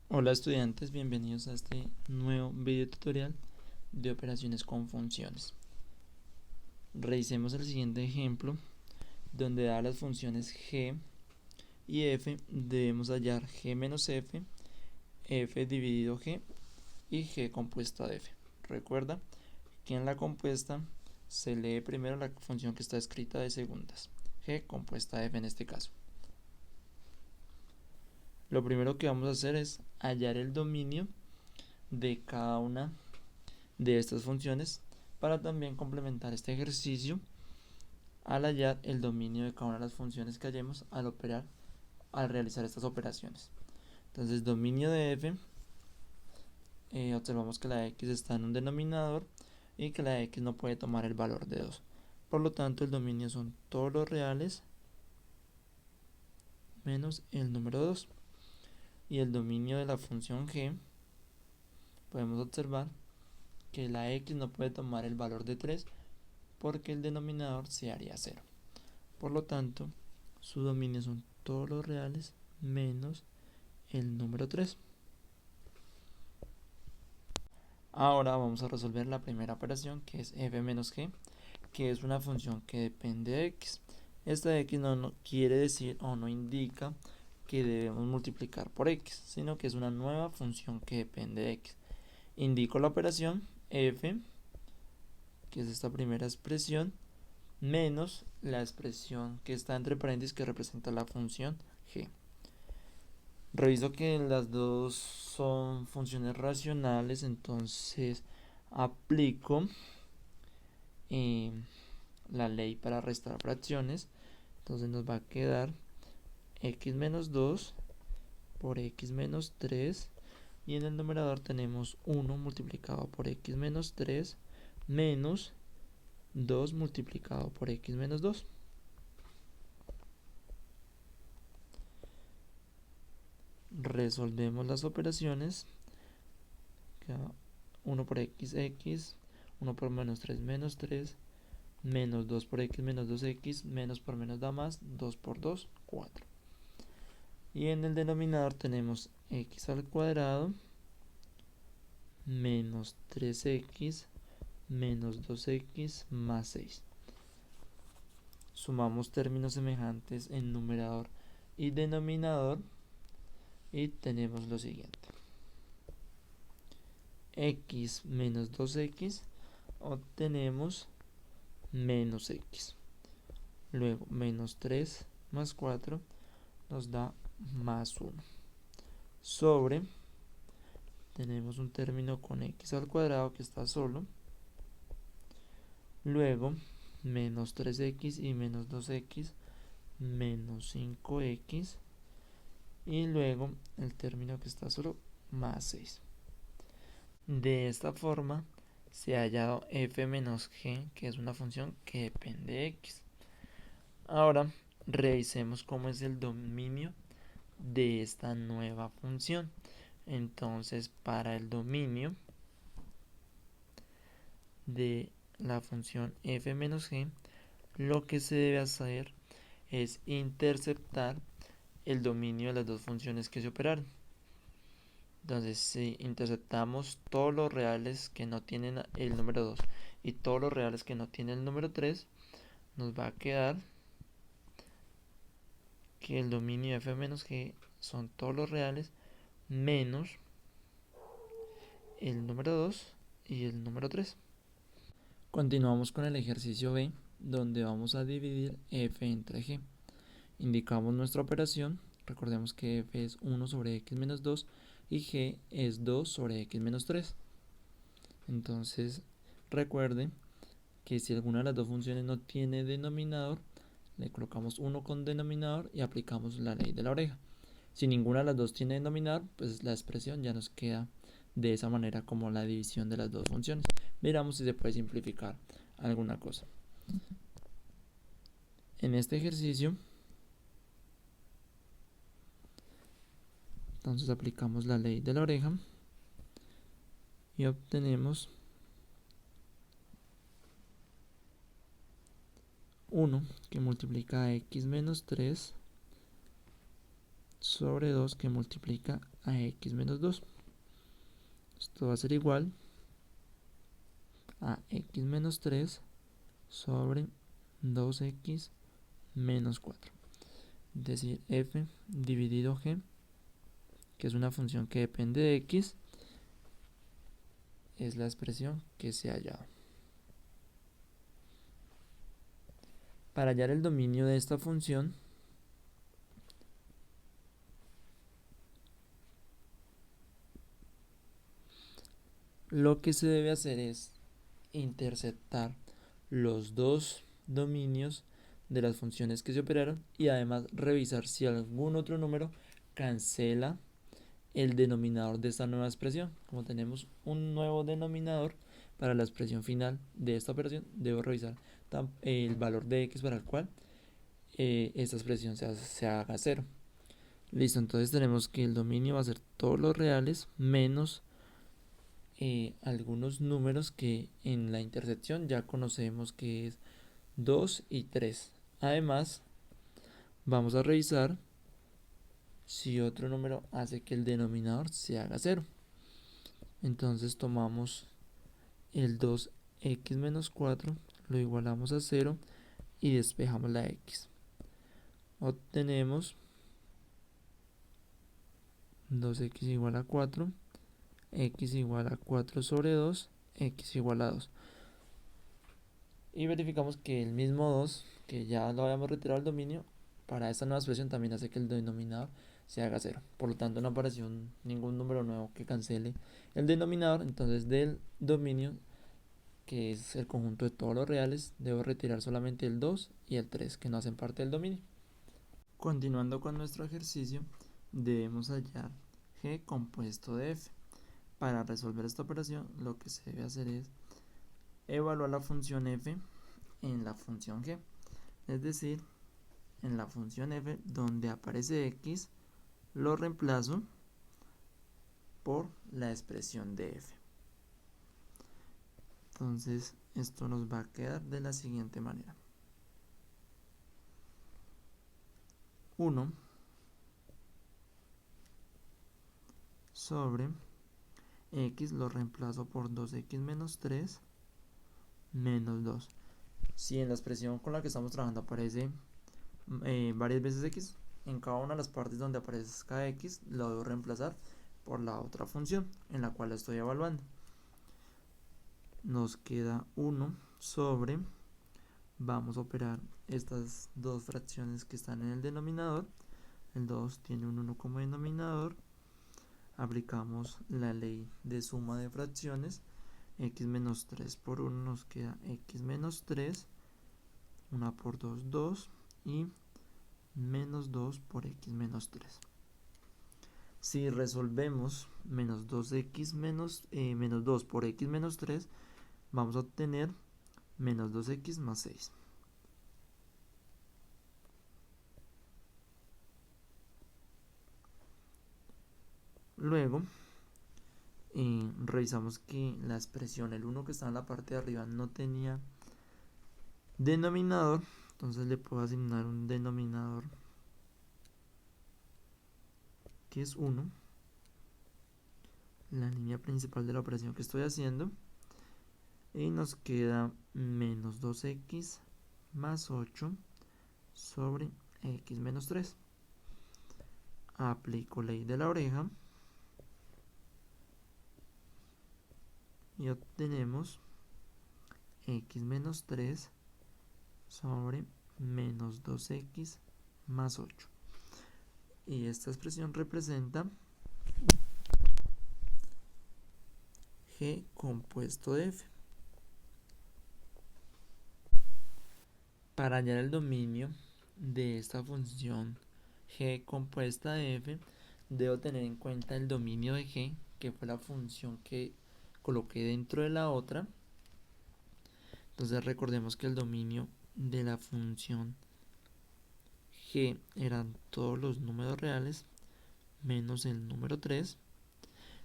Hola estudiantes, bienvenidos a este nuevo video tutorial de operaciones con funciones. Revisemos el siguiente ejemplo donde da las funciones g y f. Debemos hallar g menos f, f dividido g y g compuesta de f. Recuerda que en la compuesta se lee primero la función que está escrita de segundas, g compuesta de f en este caso. Lo primero que vamos a hacer es hallar el dominio de cada una de estas funciones para también complementar este ejercicio al hallar el dominio de cada una de las funciones que hallemos al realizar estas operaciones. Entonces, dominio de f, observamos que la x está en un denominador y que la x no puede tomar el valor de 2. Por lo tanto, el dominio son todos los reales menos el número 2. Y el dominio de la función g, podemos observar que la x no puede tomar el valor de 3 porque el denominador se haría 0. Por lo tanto, su dominio son todos los reales menos el número 3. Ahora vamos a resolver la primera operación, que es f menos g, que es una función que depende de x. Esta x no quiere decir o no indica que debemos multiplicar por x, sino que es una nueva función que depende de x. Indico la operación f, que es esta primera expresión, menos la expresión que está entre paréntesis que representa la función g. Reviso que las dos son funciones racionales, entonces aplico eh, la ley para restar fracciones. Entonces nos va a quedar x menos 2 por x menos 3, y en el numerador tenemos 1 multiplicado por x menos 3 menos 2 multiplicado por x menos 2. Resolvemos las operaciones. 1 por x, 1 por menos 3, menos 2 por x menos 2x, menos por menos da más, 2 por 2, 4. Y en el denominador tenemos x al cuadrado menos 3x menos 2x más 6. Sumamos términos semejantes en numerador y denominador y tenemos lo siguiente. X menos 2x obtenemos menos x. Luego menos 3 más 4 nos da más 1. Sobre, tenemos un término con x al cuadrado que está solo. Luego, menos 3x y menos 2x, menos 5x. Y luego, el término que está solo, más 6. De esta forma, se ha hallado f menos g, que es una función que depende de x. Ahora, revisemos cómo es el dominio de esta nueva función. Entonces, para el dominio de la función f menos g, lo que se debe hacer es interceptar el dominio de las dos funciones que se operaron. Entonces, si interceptamos todos los reales que no tienen el número 2 y todos los reales que no tienen el número 3, nos va a quedar que el dominio de f menos g son todos los reales menos el número 2 y el número 3. Continuamos con el ejercicio B, donde vamos a dividir f entre g. Indicamos nuestra operación. Recordemos que f es 1 sobre x menos 2 y g es 2 sobre x menos 3. Entonces, recuerde que si alguna de las dos funciones no tiene denominador, le colocamos 1 con denominador y aplicamos la ley de la oreja. Si ninguna de las dos tiene denominador, pues la expresión ya nos queda de esa manera como la división de las dos funciones. Miramos si se puede simplificar alguna cosa. En este ejercicio, entonces aplicamos la ley de la oreja y obtenemos 1 que multiplica a x menos 3 sobre 2 que multiplica a x menos 2. Esto va a ser igual a x menos 3 sobre 2x menos 4. Es decir, f dividido g, que es una función que depende de x, es la expresión que se ha hallado. Para hallar el dominio de esta función, lo que se debe hacer es interceptar los dos dominios de las funciones que se operaron y además revisar si algún otro número cancela el denominador de esta nueva expresión. Como tenemos un nuevo denominador para la expresión final de esta operación, debo revisar el valor de x para el cual esta expresión se haga 0. Listo, entonces tenemos que el dominio va a ser todos los reales menos algunos números que en la intersección ya conocemos que es 2 y 3. Además, vamos a revisar si otro número hace que el denominador se haga 0. Entonces tomamos el 2x menos 4, lo igualamos a 0 y despejamos la x. Obtenemos 2x igual a 4, x igual a 4 sobre 2, x igual a 2. Y verificamos que el mismo 2, que ya lo habíamos retirado al dominio, para esta nueva expresión también hace que el denominador se haga 0. Por lo tanto, no apareció ningún número nuevo que cancele el denominador. Entonces, del dominio, que es el conjunto de todos los reales, debo retirar solamente el 2 y el 3, que no hacen parte del dominio. Continuando con nuestro ejercicio, debemos hallar g compuesto de f. Para resolver esta operación, lo que se debe hacer es evaluar la función f en la función g. Es decir, en la función f donde aparece x, lo reemplazo por la expresión de f. Entonces, esto nos va a quedar de la siguiente manera. 1 sobre x lo reemplazo por 2x menos 3 menos 2. Si en la expresión con la que estamos trabajando aparece varias veces x, en cada una de las partes donde aparezca x lo debo reemplazar por la otra función en la cual la estoy evaluando. Nos queda 1 sobre, vamos a operar estas dos fracciones que están en el denominador. El 2 tiene un 1 como denominador. Aplicamos la ley de suma de fracciones. X menos 3 por 1 nos queda x menos 3. 1 por 2, 2. Y menos 2 por x menos 3. Si resolvemos menos 2x menos 2 por x menos 3, vamos a obtener menos 2x más 6. Luego, revisamos que la expresión, el 1 que está en la parte de arriba, no tenía denominador. Entonces le puedo asignar un denominador que es 1. La línea principal de la operación que estoy haciendo. Y nos queda menos 2x más 8 sobre x menos 3. Aplico ley de la oreja. Y obtenemos x menos 3 sobre menos 2x más 8. Y esta expresión representa g compuesto de f. Para hallar el dominio de esta función g compuesta de f, debo tener en cuenta el dominio de g, que fue la función que coloqué dentro de la otra. Entonces recordemos que el dominio de la función g eran todos los números reales menos el número 3.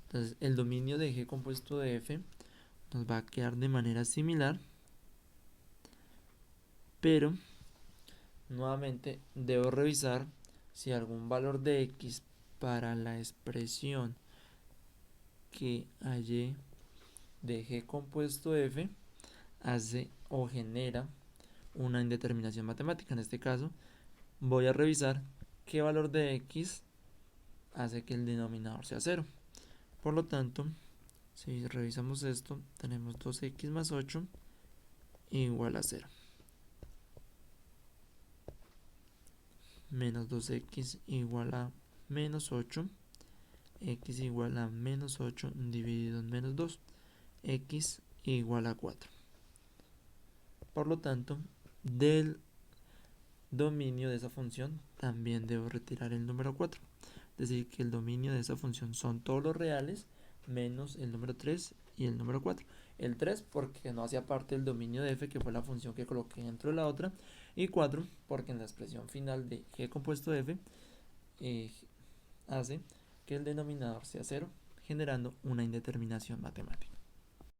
Entonces el dominio de g compuesto de f nos va a quedar de manera similar, pero nuevamente debo revisar si algún valor de x para la expresión que hallé de g compuesto f hace o genera una indeterminación matemática. En este caso, voy a revisar qué valor de x hace que el denominador sea 0. Por lo tanto, si revisamos esto, tenemos 2x más 8 igual a 0. Menos 2x igual a menos 8. X igual a menos 8 dividido en menos 2. X igual a 4. Por lo tanto, del dominio de esa función también debo retirar el número 4. Es decir, que el dominio de esa función son todos los reales menos el número 3 y el número 4. El 3 porque no hacía parte del dominio de f, que fue la función que coloqué dentro de la otra. Y 4 porque en la expresión final de g compuesto f hace que el denominador sea 0, generando una indeterminación matemática.